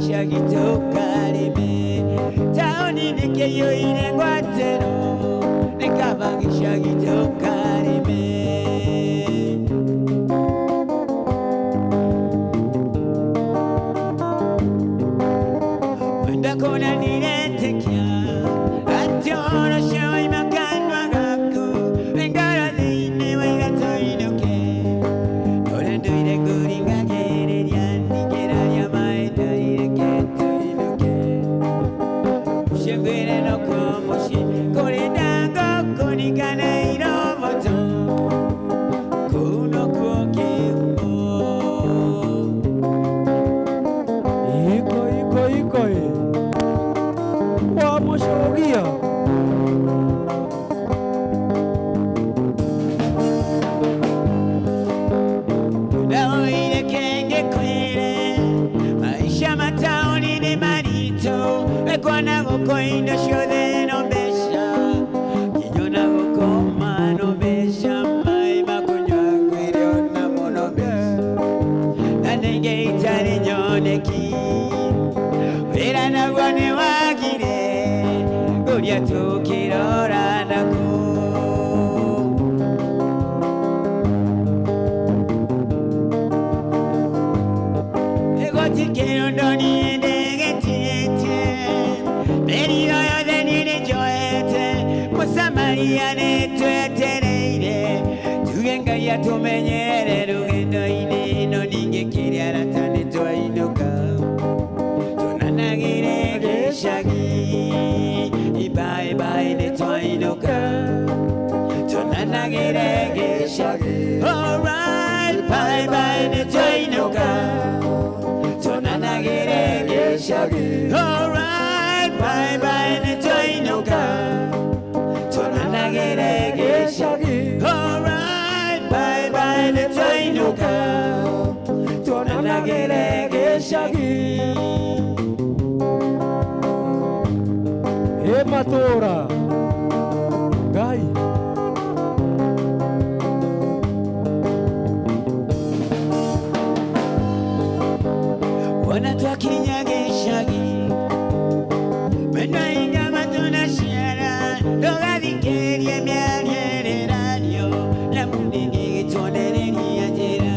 gishagi tokarime taoni nikeyo ine gwatero nekaba gishagi tokarime wenda kona nirentekya atyono shoy makanwa gaku wengara dine wega toinoke orendo ire guringa gere ryandi gera yamaida ire ketoinoke shengere no komoshi kore dango konikana iromoto kuno kuoke umo iko wa moshogia Daoire kenge kwere maisha mataoni ni marito ekwana goko indo shode no besha kinyona goko mano besha mai makunywa kwere ona mono besha nanenge itari nyoneki vera na gwane wagire guria tukirora nako Quiero doni negetiete, Merio de nine joete, Musa Maria ne tuetereire, Tugenga ya tumenyere, Rugendo ine no ninge kiriara tane toinoka, Tunanagire geshagi, Ibai bai ne toinoka, Tunanagire geshagi, alright, bye bye ne toinoka. Alright, bye bye, the Toinoka. Tonanagere Geshagi. Alright, bye bye, the Toinoka. Tonanagere Geshagi. Matura Gai Wanatwa kinyage shagi Mena inga matuna shiara Doga vikerie miariere radio La mundingi tonere ni ajera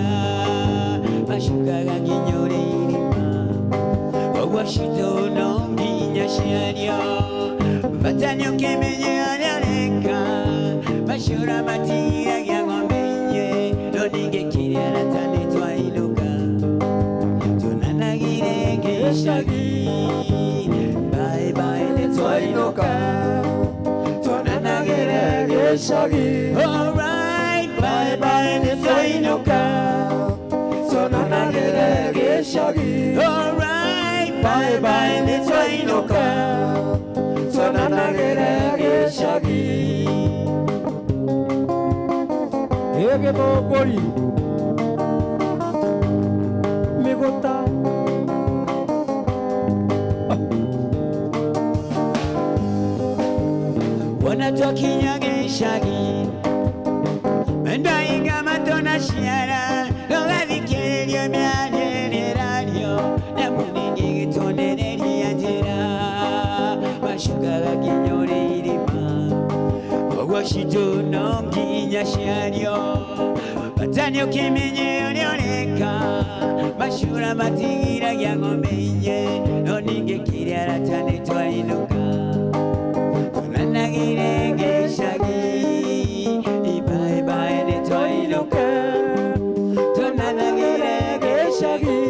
Mashuka ga kinyore irima Owashito no minya shiario Vatanyo kemenye anereka Mashura matira ya ngombenye Nonige kiriara tane twainuka Geshagi, bye bye, the Toinoka. Tonanagere Geshagi. Alright, bye bye, the Toinoka. Tonanagere Geshagi. Alright, bye bye, the Toinoka. Tonanagere Geshagi. Ege Bogori Megota Wanatwa kinyage shagi Menda inga matona shiara Loga vikerio miadere radio Na muningi gitonere liajera Mashuka ga kinyore irima Owashito no kinya shiario Batanyo kimenye onyoreka Mashura matigira ya ngomenye Noninge kiriara tane twainuka Nagire geshagi, ibai bai de toinoka. Tonanagire geshagi.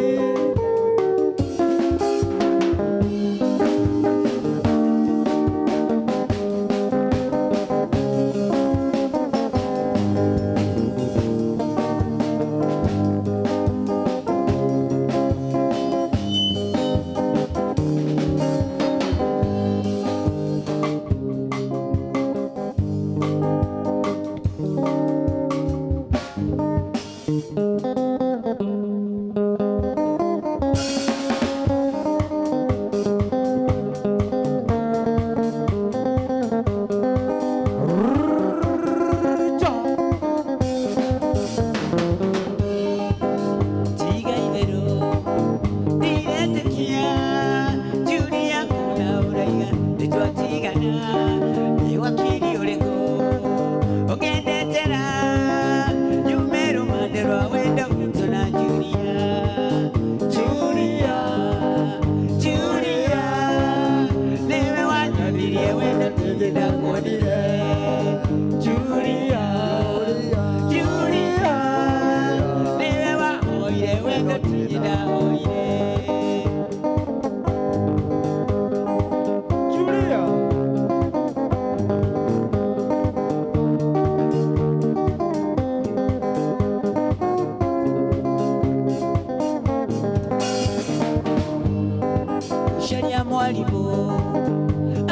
mwalimu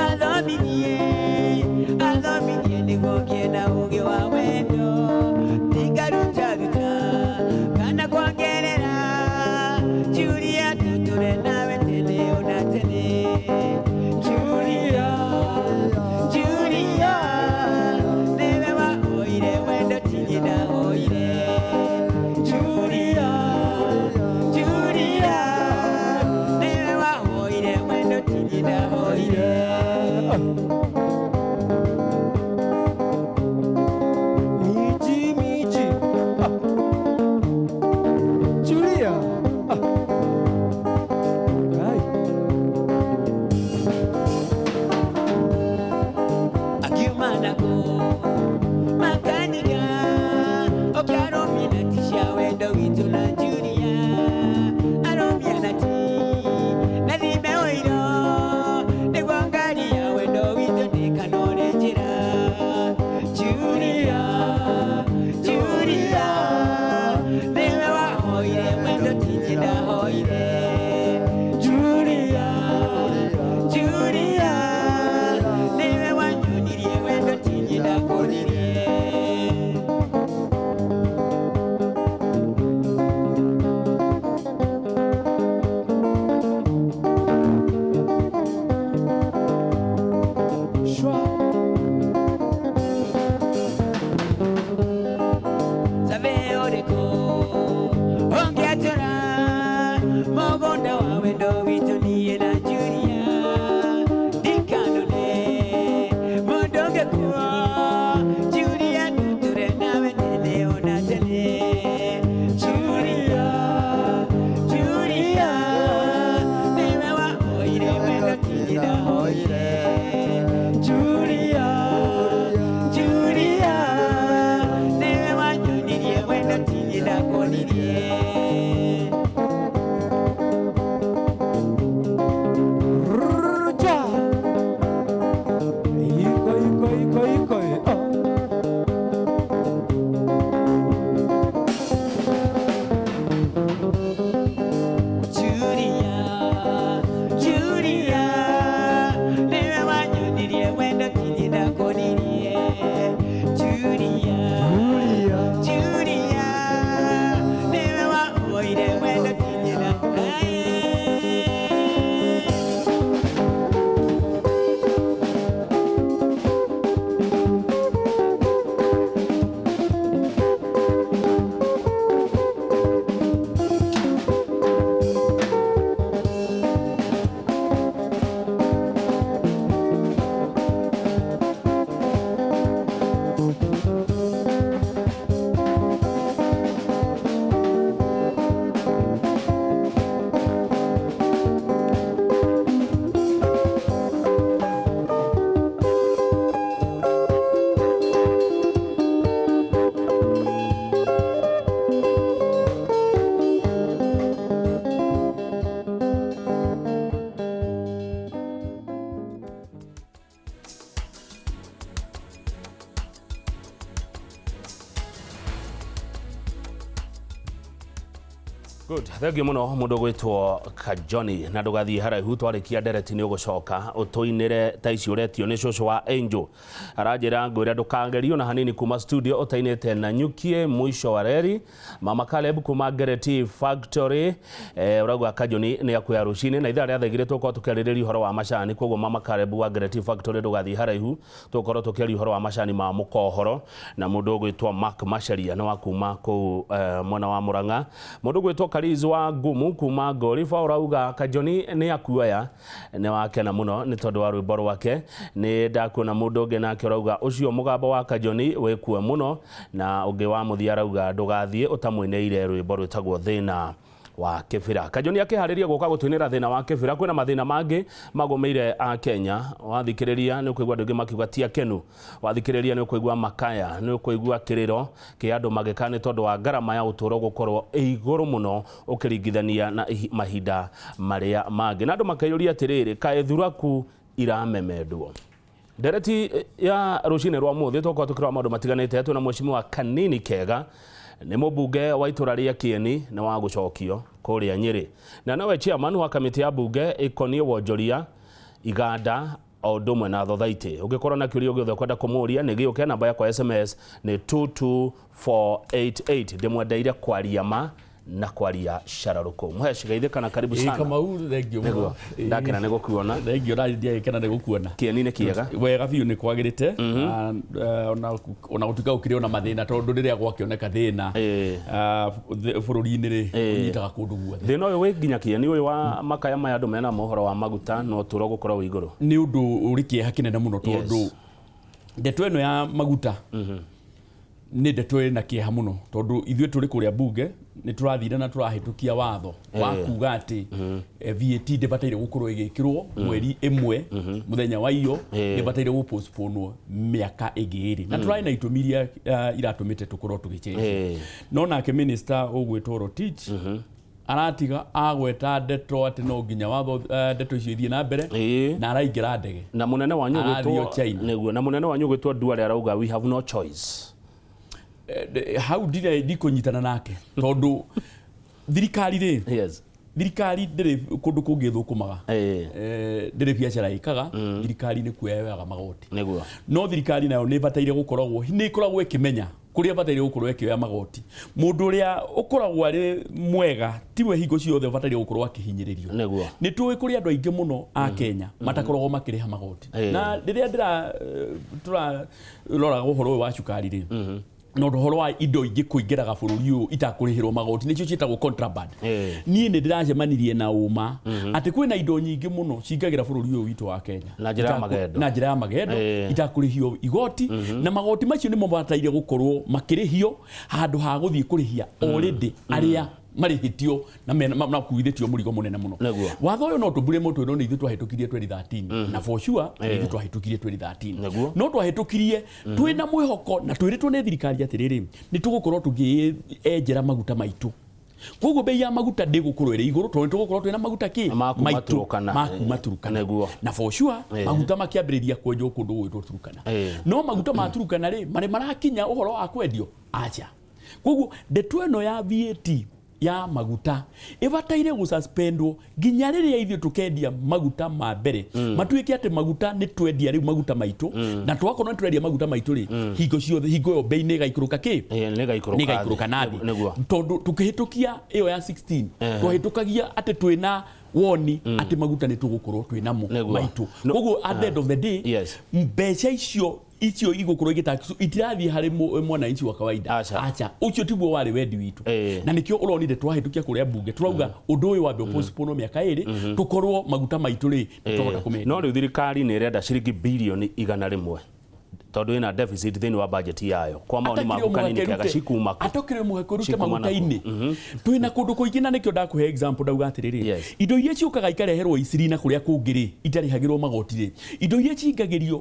athomirie nĩguo ngĩenda ũgĩ wa wendo ndingaruta kana kuongerera Julia tutũre nawe tene ona tene Julia nĩwe wahoire wendo tinie ndahoire Julia nĩwe wahoire wendo tinie ndahoire Good. Thank you muno mundu gwitwo Kajoni na ndugathie haraihu twarikia ndereti ni ugucoka utuinire ta ici uretio ni cucu wa Angel aranjira ngwira ndukangerio na hanini kuma studio utainite na nyukie mwisho wa reri Mama Caleb kuma Gereti Factory uragwa Kajoni ni akuya Ruciini na ithaa ria thegire twako tukeririria uhoro wa macani koguo Mama Caleb wa Gereti Factory ndugathie haraihu tukoro tukiria uhoro wa macani ma mukohoro na mundu gwitwo Mark Masharia no akuma ku mwana wa Murang'a mundu gwitwo Kalizwa Gumu kuma Gorifa urauga Kajoni ni akuoya ni wakena muno ni tondu wa rwimbo rwake ni ndakuona mundu ungi nake urauga ucio mugambo wa Kajoni wikuo muno na ungi wa muthia arauga ndugathie utamwineire rwimbo rwitagwo thina wa kibira. Kajoni akihariria guka gutwinira thina wa kibira kwina mathina mangi magomeire a Kenya wathikiriria ni kuigwa ndugi makiuga tia kenu wathikiriria ni kuigwa makaya ni kuigwa kiriro ki andu magikane tondu wa garama ya uturo gukorwo iguru muno ukiringithania na mahinda maria mangi na andu makayuria atiriri kae thuraku iramemendwo. Ndereti ya Ruciini rwa muthi toko tukira maundu matiganite tu na mheshimiwa Kanini Kega ni mubunge wa itura ria Kieni na wa gucokio kuria Nyeri na nawe chairman wa kamiti ya bunge ikonie wonjoria iganda o ndomwe na thothaitĩ. Ũngĩkorwo na kĩũria gĩothe ũkwenda kũmũria nĩ gĩũke, namba yakwa ya SMS nĩ 22488. Ndĩmwendeire kwaria ma na kwaria shararũkũ. Mũheci geithĩka, karibu sana. Kamau, thengio mũno. Ndakena nĩ gũkuona. Thengio, ndigĩkena nĩ gũkuona. Kĩeni nĩ kĩega. Wega biũ nĩ kwagĩrĩte. Ona gũtuĩka gũkĩrĩ ona mathĩna, tondũ rĩrĩa gwakĩoneka thĩna bũrũri-inĩ rĩ ũnyitaga kũndũ guothe. Thĩna ũyũ wĩ nginya Kĩeni ũyũ wa makaya maya andũ mena mohoro wa maguta no tũro gũkorwo wĩ igũrũ. Nĩ ũndũ ũrĩ kĩeha kĩnene mũno, tondũ ndeto ĩno ya maguta nĩ ndeto ĩna kĩeha mũno, tondũ ithuĩ tũrĩ kũrĩa bunge nĩ tũrathire na tũrahĩtũkia watho wa kuga atĩ VAT ndĩbataire gũkorwo ĩgĩkĩrwo mweri ĩmwe mũthenya wa iyo, ndĩbataire gũpostponwo mĩaka ĩngĩ ĩrĩ, na tũrarĩ na itũmi iria iratũmĩte tũkorwo tũgĩcenjia. No nake minister ũgwĩtwo Rotich aratiga agweta ndeto atĩ no nginya watho ndeto icio ithiĩ na mbere na araingĩra ndege, na mũnene wa nyũgwĩtwo na mũnene wa nyũgwĩtwo Duale arauga we have no choice. Hau ndikũnyitana nake, tondũ thirikari rĩ, thirikari ndĩrĩ kũndũ kũngĩ thũkũmaga, ndĩrĩ biacara ĩkaga, thirikari nĩ kuoyaga magoti. No thirikari nayo nĩ bataire gũkoragwo, nĩ ikoragwo ĩkĩmenya kũrĩa bataire gũkorwo ĩkĩoya magoti. Mũndũ ũrĩa ũkoragwo arĩ mwega tiwe hingo ciothe bataire gũkorwo akĩhinyĩrĩrio. Nĩ tũĩ kũrĩ andũ aingĩ mũno a Kenya matakoragwo makĩrĩha magoti, na rĩrĩa tũraroraga ũhoro ũyũ wa cukari rĩ, no ũhoro wa indo ingĩ kũingĩraga bũrũri ũyũ itakũrĩhĩrwo magoti, nĩcio ciĩtagwo contraband. Niĩ nĩ ndĩracemanirie na ũma atĩ kwĩna indo nyingĩ mũno cingagĩra bũrũri ũyũ witũ wa Kenya na njĩra ya magendo itakũrĩhio igoti, na magoti macio nĩ mabataire gũkorwo makĩrĩhio handũ ha gũthiĩ kũrĩhia already arĩa marĩhĩtio na kuithĩtio mũrigo mũnene mũno. Watho ũyũ no tũmbure mũtwe, no nĩ ithuĩ twahĩtũkirie 2013 na for sure nĩ ithuĩ twahĩtũkirie 2013, no twahĩtũkirie twĩna mwĩhoko na twĩrĩtwo nĩ thirikari atĩrĩrĩ nĩ tũgũkorwo tũkĩenjera maguta maitũ. Koguo bei ya maguta ndĩgũkorwo ĩrĩ igũrũ, tondũ tũgũkorwo twĩna maguta maturukana, na for sure maguta makĩambĩrĩria kwenjwo kũndũ gwĩtwo Turukana. No maguta ma Turukana rĩ marĩ marakinya ũhoro wa kwendio acha. Koguo ndeto ĩno ya VAT ya maguta ibataire gususpendwo nginya rĩrĩa ithuĩ tũkendia maguta ma mbere matuĩke atĩ maguta nĩ twendia rĩu maguta maitũ, na twakorwo nĩ twendia maguta maitũ rĩ hingo ciothe hingo ĩyo bei nĩ ĩgaikũrũka nĩ ĩgaikũrũka nathĩ, tondũ tũkĩhĩtũkia ĩyo ya 16 twahĩtũkagia atĩ twĩna woni atĩ maguta nĩ tũgũkorwo twĩnamo maitũ. Koguo at the end of the day mbeca icio igũkorwo igĩtaxo itirathiĩ harĩ mwananchi wa kawaida. Acha ũcio tiguo warĩ wendi witũ, na nĩkĩo ũronire twahĩtũkia kũrĩa bunge turauga ũndũ ũyũ wambe postpone mĩaka ĩrĩ tũkorwo maguta maitũ rĩ tũhota kũmenya. No rĩu thirikari nĩ ĩrenda ciringi birioni 100 tondũ ĩna deficit thĩinĩ wa budget yayo. Kwa maoni maku kanini kĩaga cikuma ku atokire mũheko rute maguta-inĩ twĩna kũndũ kũingĩ, na nĩkĩo ndakũhe example ndauga atĩrĩrĩ indo iria ciũkaga ikareherwo Isiri na kũrĩa kũngĩ rĩ itarĩhagĩrwo magoti rĩ, indo iria cingagĩrio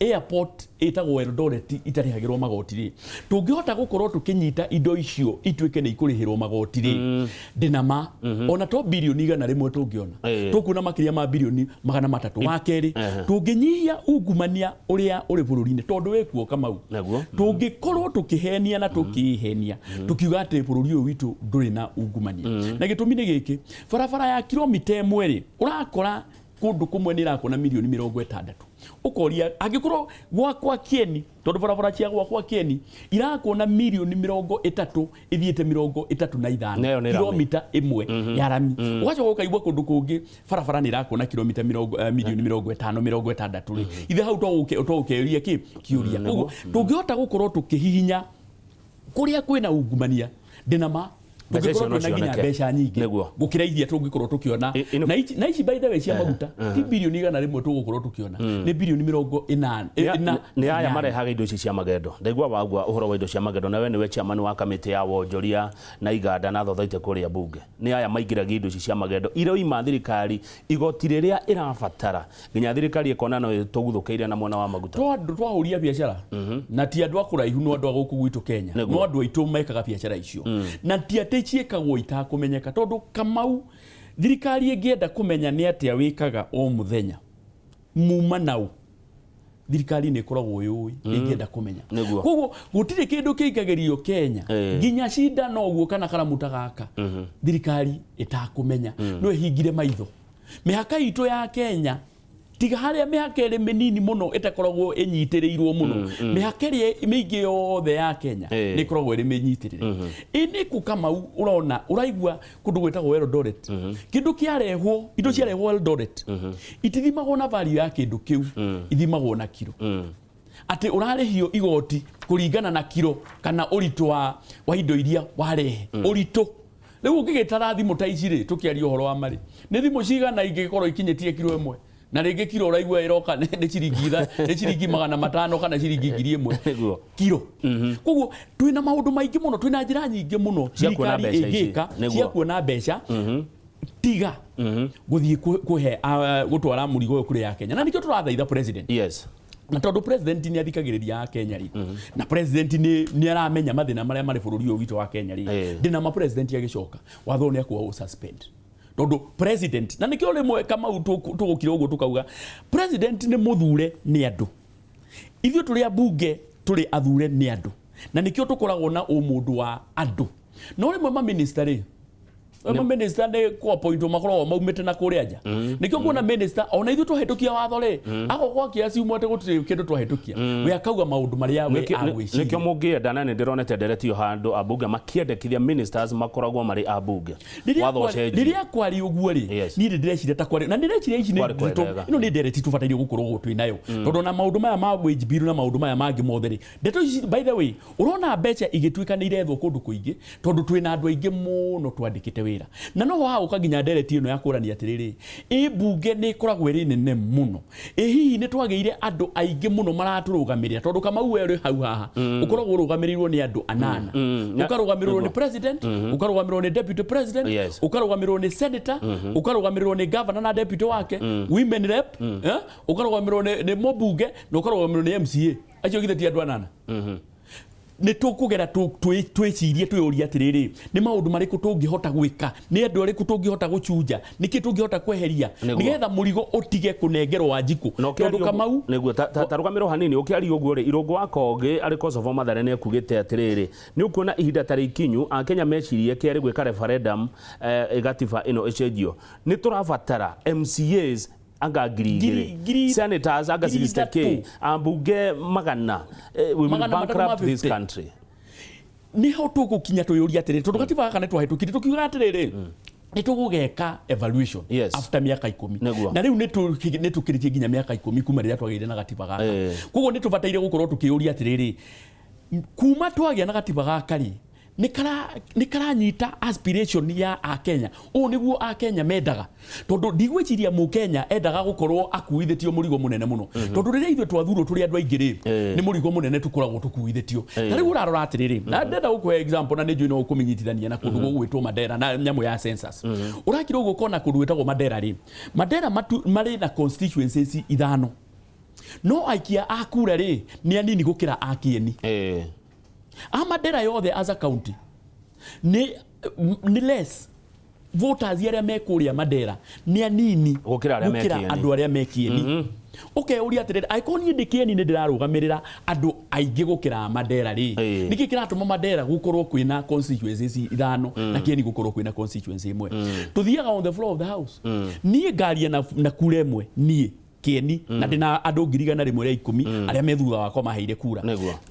airport ĩtagwo Eldoret itarĩhagĩrwo magoti rĩ, tũngĩhota gũkorwo tũkĩnyita indo icio ituĩke nĩ ikũrĩhĩrwo magoti rĩ ndĩnama ona to birioni 100 tũngĩona tũkuona makĩria ma birioni 300. Wa kerĩ tũngĩnyihia ungumania ũrĩa ũrĩ bũrũri-inĩ, tondũ wĩkuo Kamau tũngĩkorwo tũkĩhenia na tũkĩhenia tũkiuga atĩ bũrũri ũyũ witũ ndũrĩ na ungumania, na gĩtũmi nĩ gĩkĩ, barabara ya kilomita 1 rĩ ũrakora kũndũ kũmwe nĩ irakona milioni 60. Ũkoria angĩkorwo gwakwa Kieni, tondũ barabara cia gwakwa Kieni irakona milioni 30 ithiĩte 35 kilomita 1 ya rami, ũgacoka ũkaigua kũndũ kũngĩ barabara nĩ irakona kilomita milioni 50-60 rĩ, ithe hau tũgũkĩũria kĩũria. Ũguo tũngĩhota gũkorwo tũkĩhihinya kũrĩa kwĩna ungumania ndĩnama tũngĩkorwo na nginya mbeca nyingĩ gũkĩra iria tũngĩkorwo tũkĩona, na ici by the way cia maguta ti birioni 100 tũgũkorwo tũkĩona, nĩ birioni 40 nĩ aya marehaga indo ici cia magendo. Ndaigua wagua ũhoro wa indo cia magendo, na we nĩwe chairman wa kamĩtĩ ya wonjoria na iganda na thothaitĩ kũrĩa bunge. Nĩ aya maingĩragia indo ici cia magendo iroima thirikari igoti rĩrĩa ĩrabatara, nginya thirikari ĩkona no tũguthũkĩire na mwena wa maguta. Twahũria biacara na ti andũ akũraihu, no andũ a gũkũ gwitũ Kenya, no andũ aitũ mekaga biacara icio, na ti atĩ ciĩkagwo itakũmenyeka, tondũ Kamau thirikari ĩngĩenda kũmenya nĩ atĩa wĩkaga o mũthenya muma nau thirikari nĩ ĩkoragwo yũĩ ĩngĩenda kũmenya. Koguo gũtirĩ kĩndũ kĩingagĩrio Kenya nginya cinda no guo kana karamuta gaka thirikari ĩtakũmenya, no ĩhingire maitho. Mĩhaka itũ ya Kenya tiga haria mihakere menini muno etakoragwo enyitirirwo muno mihakere mingi yothe ya Kenya ni koragwo iri minyitirire ini kukama urona uraigwa kundu gwetagwo Eldoret kindu kiarehwo indo ciarehwo Eldoret itithimagwo na value ya kindu kiu ithimagwo na kilo ati urarehio igoti kuringana na kilo kana uritu wa indo iria warehe uritu riu ngigitara thimu ta iciri tukiaria uhoro wa mari ni thimu cigana ingikorwo ikinyitie kilo 1 na rĩngĩ kilo ũraigua ĩroka nĩ ciringi 500 kana ciringi 1000 kilo koguo twĩna maũndũ maingĩ mũno twĩna njĩra nyingĩ mũno thirikari ĩngĩka cia kuona mbeca tiga gũthiĩ kũhe gũtwara mũrigo kũrĩ ya Kenya na nĩkĩo tũrathaitha president na tondu president ni athikagiriria Kenya ri na president ni aramenya mathina maria mari bururi uyu witu wa Kenya ri ndina ma president agicoka watho ni akwa suspend tondu president na nikio rimwe kama tugukira uguo tukauga president ni muthure ni andu ithio turi abunge turi athure ni andu na nikio tukoragwo na umundu wa andu no rimwe ma minister ri minister ne ko appoint makorwo maumite na kuria nja nikio kuona minister ona ithu tuhitukia watho ri ago kwa kiasi umwete gutire kindu tuhitukia we akauga maundu maria we agwiciria nikio mungienda na ndironete nderetio handu abunge makiendekithia ministers makoragwo mari abunge watho ucenjio riria kwari uguo ri ni ndirecire ta kwari na ndirecire ici ni ino ni ndereti tubataire gukorwo twinayo tondu na maundu maya ma wage bill na maundu maya mangi mothe ri ndeto ici by the way urona mbeca igituikanire ethwo kundu kuingi tondu twina andu aingi muno twandikite na no ha ukaginya ndereti ino ya kurani atiriri bunge ni koragwo iri nene muno hihi ni twageire andu aingi muno maraturugamirira tondu kama uwe hau haha ukoragwo urugamirirwo ni andu anana ukarugamirwo ni president ukarugamirwo ni deputy president ukarugamirwo ni senator ukarugamirwo ni governor na deputy wake women rep ukarugamirwo ni mobunge na ukarugamirwo ni MCA acio githeti andu anana ni tukugera twicirie twioria atiriri ni maundu mariku tungihota gwika ni andu ariku tungihota guchunja niki tungihota kweheria nigetha murigo utige kunengerwo Wanjiku tondu Kamau niguo tarugamirwo hanini ukiaria uguo ri irungu wa Konge ari Kosovo Mathare ne kugite atiriri ni ukuona ihinda tari kinyu a Kenya mecirie kiari gwika referendum igatiba ino icenjio ni turabatara MCAs anga giri senators anga 60k ambunge magana we will bankrupt this country ni ho tugukinya tuyuria atiriri tondu gatiba kana twahitukire tukiuga atiriri ni tugugeka evaluation after miaka 10 na riu ni tukiritie ginya miaka 10 kuma riria twageire na gatiba gaka koguo ni tubataire gukorwo tukiuria atiriri kuma twagia na gatiba gaka ri nikara nyita aspiration ya a Kenya o niguo a Kenya mendaga tondu ndigwiciria mu Kenya endaga gukorwo akuithitio murigo munene muno tondu riria ithu twathuro turi andu aingiri ni murigo munene tukoragwo tukuithitio na riu urarora atiriri na ndenda gukuhe example na ninju no ukuminyitithania na kundu gwitwo Mandera na nyamu ya census urakira uguo kona kundu gwitagwo Mandera ri Mandera mari na constituencies 5 no aikia akura ri ni anini gukira akieni Mandera yothe as a county ni less voters yaria mekuria Mandera ni anini gukira andu aria mekieni okay uri atiriri aikoni ndikieni ni ndirarugamirira andu aingi gukira Mandera ri niki kiratuma Mandera gukorwo kwina constituencies 5 na kieni gukorwo kwina constituency imwe tuthiaga on the floor of the house nie ngaria na kura imwe nie kieni na ndina andu ngirigana rimwe ria 10 aria methutha wakwa maheire kura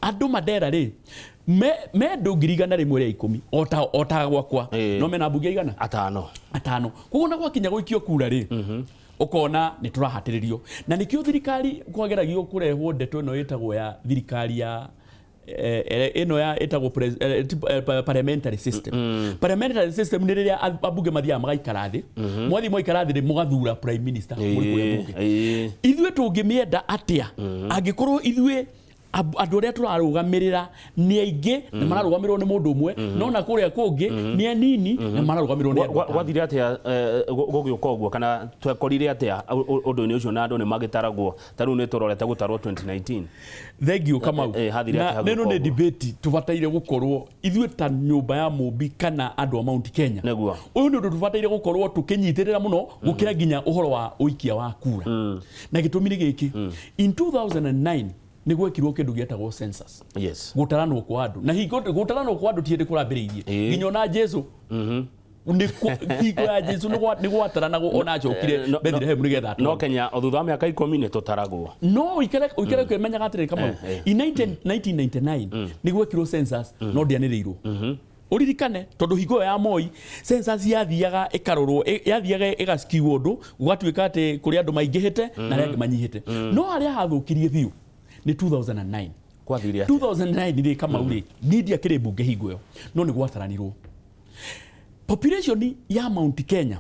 andu Mandera ri me ndungirigana rimwe ria 10 ota gwakwa no mena mbunge igana atano koguo na gwakinya guikio kura ri ukona ni turahatiririo na nikio thirikari kwageragio kurehwo ndeto ino yetagwo ya thirikari ya ino ya etagwo parliamentary system parliamentary system ni riria abunge mathia magaikara thi mwathi moikara thi mugathura prime minister muri bunge ithwe tungimienda atia angikorwo ithwe andu aria turarugamirira ni aingi na mararugamirwo ni mundu umwe no na kuria kungi ni anini na mararugamirwo ni andu wathire atia gugiuka uguo kana twekorire atia undu-ini ucio na andu ni magitaragwo taru ni turorete gutarwo 2019 thank you kama na neno ni debate tubataire gukorwo ithwe ta nyumba ya mumbi kana andu a Mount Kenya uyu ni undu tubataire gukorwo tukinyitirira muno gukira ginya uhoro wa uikia wa kura na gitumire giki in 2009 ni gwekirwo kindu gietagwo census gutaranwo kwa andu na hingo gutaranwo kwa andu tiende kurambiriirie ginya na Jesu hingo ya Jesu nĩ gwataranago ona acokire Bethlehem nĩgetha no Kenya thutha wa mĩaka 10 nĩ tũtaragwo no ikere ũkimenyaga atĩrĩ kama in 1999 nĩ gwekirwo census no ndianĩrĩirwo uririkane tondu hingo ya Moi census yathiaga ikarorwo yathiaga igaskiwo ndu gwatuika ati kuri andu maingihite na arĩa manyihite no arĩa hathukirie biũ ni 2009 kwathiria 2009 ni kama uri ndia kire bunge hingo yo no ni gwataranirwo population ya Mount Kenya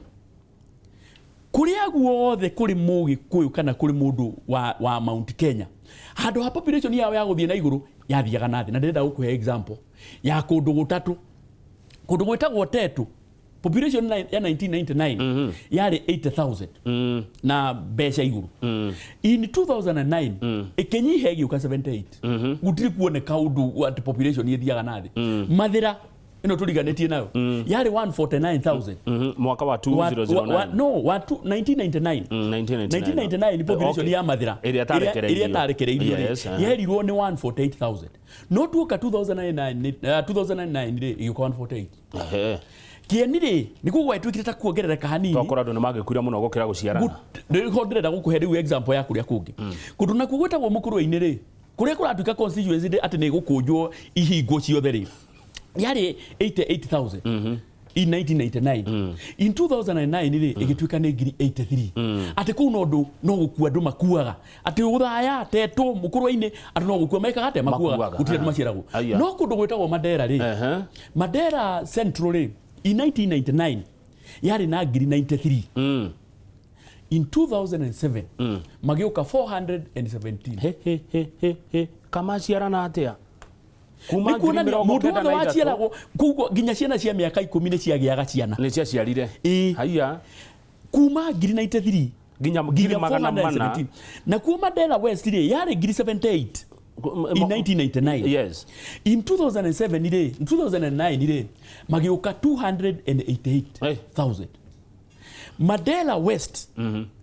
kuria guothe kuri Mũgĩkũyũ kana kuri mundu wa Mount Kenya handu ha population yao ya guthie na iguru yathiaga nathi na ndĩrenda gũkũhe example ya kundu gutatu kundu gwetagwo Tetu population ya 1999 yari 80,000 na mbeca iguru in 2009 ikenyihe giuka 78 gutiri kuoneka undu at population yethiaga nathi Mathira ino turiganetie nayo yari 149,000 mwaka wa 2009 no wa 1999 population ya Mathira iria tarekereirio yerirwo ni 148,000 no tuoka 2009 yuko 148 kienire nikugwetwikire ta kuongerereka hanini twakora andu nimagikuria muno gukira guciarana ndiho ndirenda gukuhe riu example ya kuria kungi kundu na kugwetagwo Mũkũrũ-inĩ ri kuria kuratuika constituency ati ni gukunjwo ihingo ciothe ri yari 88,000 in 1999 in 2009 ri igituika ni 83 ati ku nondu no gukua andu makuaga ati uthaya Tetu Mũkũrũ-inĩ andu no gukua mekaga ate makuaga gutire andu maciaragwo no kundu gwetagwo Mandera ri Mandera Central ri in 1999 yari na 93 in 2007 magiuka 417 kama ciarana atia kuma mundu wothe waciaragwo kugo nginya ciana cia miaka 10 nĩ ciagĩaga ciana nĩ ciaciarire haiya kuma 93 nginya 417 na kuma Mandera West ri yari 78 in 1999 yes in 2009 ri magiuka 288,000 Mandera West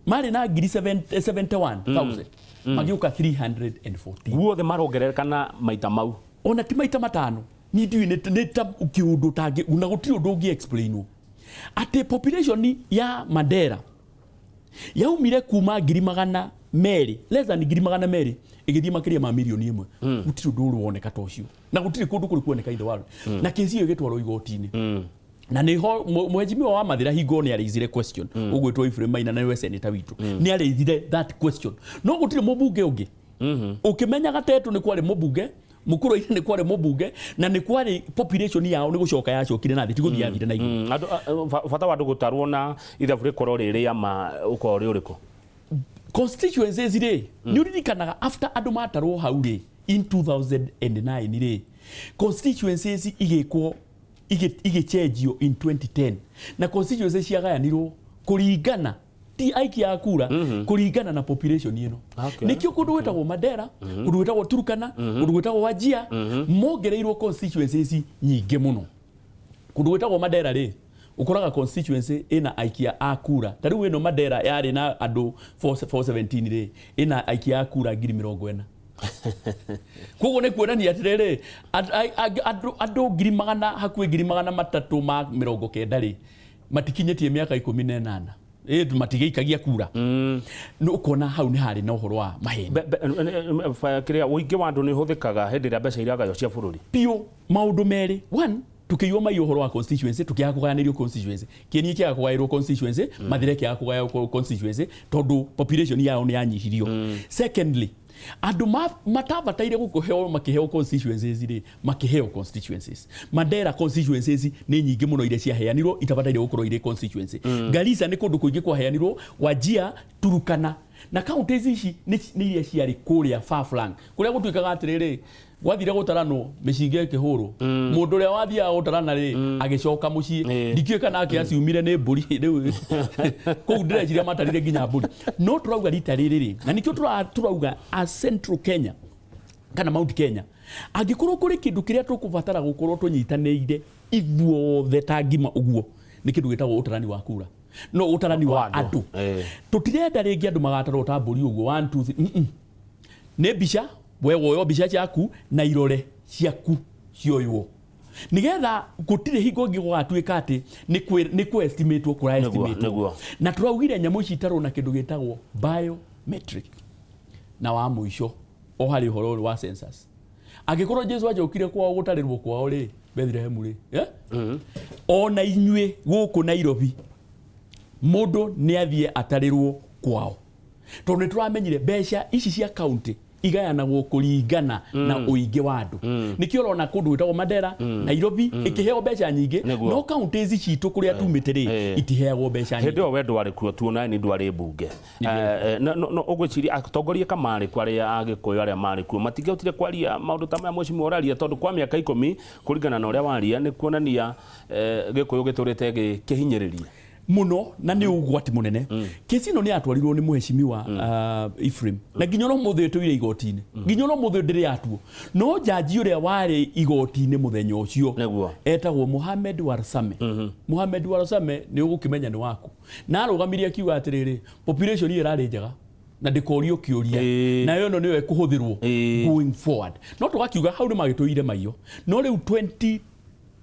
mari na 71,000 magiuka 314 guothe marongerereka na maita mau ona ti maita matano ni ndiu ni ta kiundu tangi una gutiri undu ungi explainwo ati population ya Mandera yaumire kuma 200,000 less than 200,000 igithii makiria ma milioni 1 gutiri undu woneka ta ucio na gutiri kundu kuri kuoneka in the world na kesi iyo igitwarwo igoti-ini na niho mwejimi wa Mathira hingo ni araizire question ugwetwo Ephraim Maina na senator witu ni araizire that question no gutiri mubunge ungi ukimenyaga Tetu ni kwari mubunge Mũkũrũ-inĩ ni kwari mubunge na ni kwari population yao ni gucoka yacokire nathi tiguthia athire na iguru fata wa andu gutarwo na ithabu rikorwo riri ama ukori uriku constituencies ri ni uririkanaga after andu matarwo hau ri in 2009 ri constituencies igikwo igichenjio in 2010 na constituencies ciagayanirwo kuringana ti aiki ya kura kuringana na population ino nikio kundu gwetagwo Mandera kundu gwetagwo Turkana kundu gwetagwo Wajir mongereirwo constituencies nyingi muno kundu gwetagwo Mandera ri ukoraga constituency ina aiki ya kura tariu ino Mandera yari na andu 417 ri ina aiki ya kura 40,000 kugo ne kuonania atirere andu 100,000 hakuhi 390 ri matikinyetie miaka 18 matigeikagia kura no ukona hau ni hari na uhoro wa maheni kiria uingi wa andu ni huthikaga hindi ria mbeca iria gayo cia bururi pio maundu meri one tukiyuma mai uhoro wa constituency tukiaga kugayanĩrio constituency kieni kiaga kugairwo constituency Mathira kiaga kugayo constituency tondu population yao ni yanyihirio secondly andu matabataire gukuheo makiheo constituencies ri makiheo constituencies Mandera constituencies ni nyingi muno iria ciaheanirwo itabataire gukorwo ire constituency Garissa ni kundu kuingi kwaheanirwo Wajir Turkana na counties ici ni iria ciari kuria far flank kuria gutuikaga atiriri gwathire gutarano micinge kihuru mundu ria wathia gutarana ri agicoka mucii ndikiuka nake aciumire ni mburi riu kou ndĩreciria matarire nginya mburi no turauga rita rĩrĩ ri na nikio turauga a Central Kenya kana Mount Kenya angikorwo kuri kindu kiria tukubatara gukorwo tunyitanĩire ithuothe ta ngima uguo ni kindu gitagwo utarani wa kura no utarani wa andu tutirenda ringi andu magatarwo ta mburi uguo 1 2 3 ne bica we woyo bica ciaku na irore ciaku cioywo nigetha gutire hingo ngi gwatuika ati ni ku estimate ku estimate na turaugire nyamu ici itarwo na kindu gitagwo biometric na wa muico o hari horo wa census agikorwo Jesu ajokire kwao gutarirwo kwao ri Bethlehem ri ona inyue guku Nairobi mundu ni athie atarirwo kwao tondu turamenyire mbeca ici cia county igayanagwo kuringana na uingi wa andu nikio rona kundu witagwo Mandera Nairobi ikiheo mbeca nyingi no counties citu kuria tumite ri itiheagwo mbeca nyingi hendo we ndwari kuo tuona ni ndwari bunge no ugwiciria atongoria kamari kwaria agikuyu aria mari kuo matingehotire kwaria maundu ta maya mwecimu oraria tondu kwa miaka 10 kuringana na uria waria ni kuonania gikuyu giturite kihinyiriria muno na ni ugwati munene kesino ni atwarirwo ni muheshimiwa Ephraim na nginyono muthe tuire igotini nginyono muthe ndiri atuo no jaji uria wari igotini muthenya ucio etagwo Mohamed Warsame Mohamed Warsame ni ugukimenya ni waku na arugamiria akiuga atiriri population irari njega na ndikorio kiuria na yo no niwe kuhuthirwo going forward no tugakiuga hau ni magituire maiyo no riu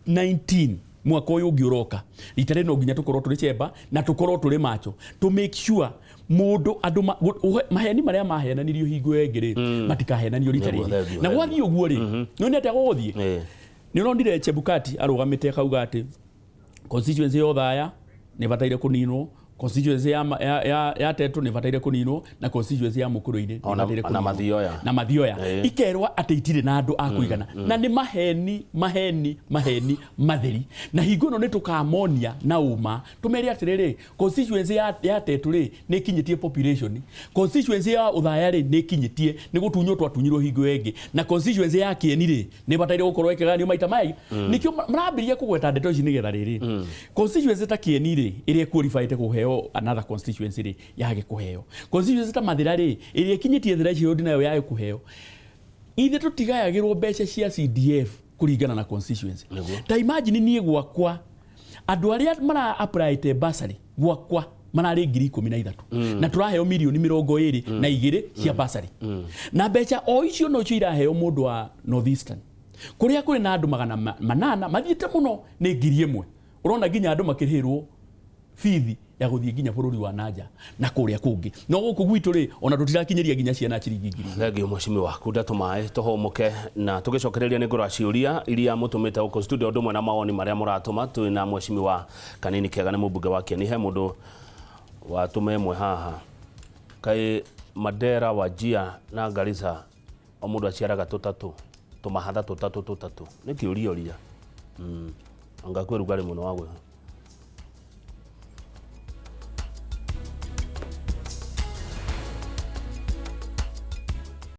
2019 mwaka uyu ngiuroka itare no nginya tukorwo turi chemba na tukorwo turi macho to make sure mundu andu maheni maria mahenanirio hingo engiri matikahenanio ritari na gwathie uguo ri no ni atago guthie ni urondire Chebukati arugamite kauga ati constituency yo thaya ni bataire kuninwo constituency ya Tetu ni bataire kuninwo na constituency ya Mukuru-ini ni bataire kuninwo na Mathioya ikerwa ati itire na andu akuigana na ni maheni matheri na hingo no ni tukamonia na uma tumeri atiriri constituency ya Tetu ri ni kinyitie population constituency ya Uthaya ri ni kinyitie ni gutunywo twatunyirwo hingo engi na constituency ya Kieni ri ni bataire gukorwo ikiganio maita mai nikio marambiria kugweta ndeto ici nigetha riri constituency ta Kieni ri iri qualified kuheo another constituency ri yage kuheo constituency ta Mathira ri iri kinyitie threshold nayo yage kuheo ithe tutigayagirwo mbeca cia CDF kuringana na constituency ta imagine nie gwakwa andu aria mara apply te bursary gwakwa manari 13,000 na turaheo milioni 22 cia bursary na mbeca o icio no cio iraheo mundu wa North Eastern kuria kuri na andu 800 mathiete muno ni 1,000 urona ginya andu makirihirwo fithi ya guthie ginya bururi wa nanja na kuria kungi no guku gwitu ri ona tutirakinyeria ginya ciana ciringi ngiri thagi mweshimi waku ndatumae tohomuke na tugicokereria ni ngura ciuria iria mutumite uko studio ndumwe na mawoni maria muratuma twina mweshimi wa kanini kega ni mubunge wake ni he mundu watume mwe haha kai Mandera Wajia na Garissa omundu aciaraga tutatu tumahatha tutatu ni kiuria uria anga kweru gari muno wagwe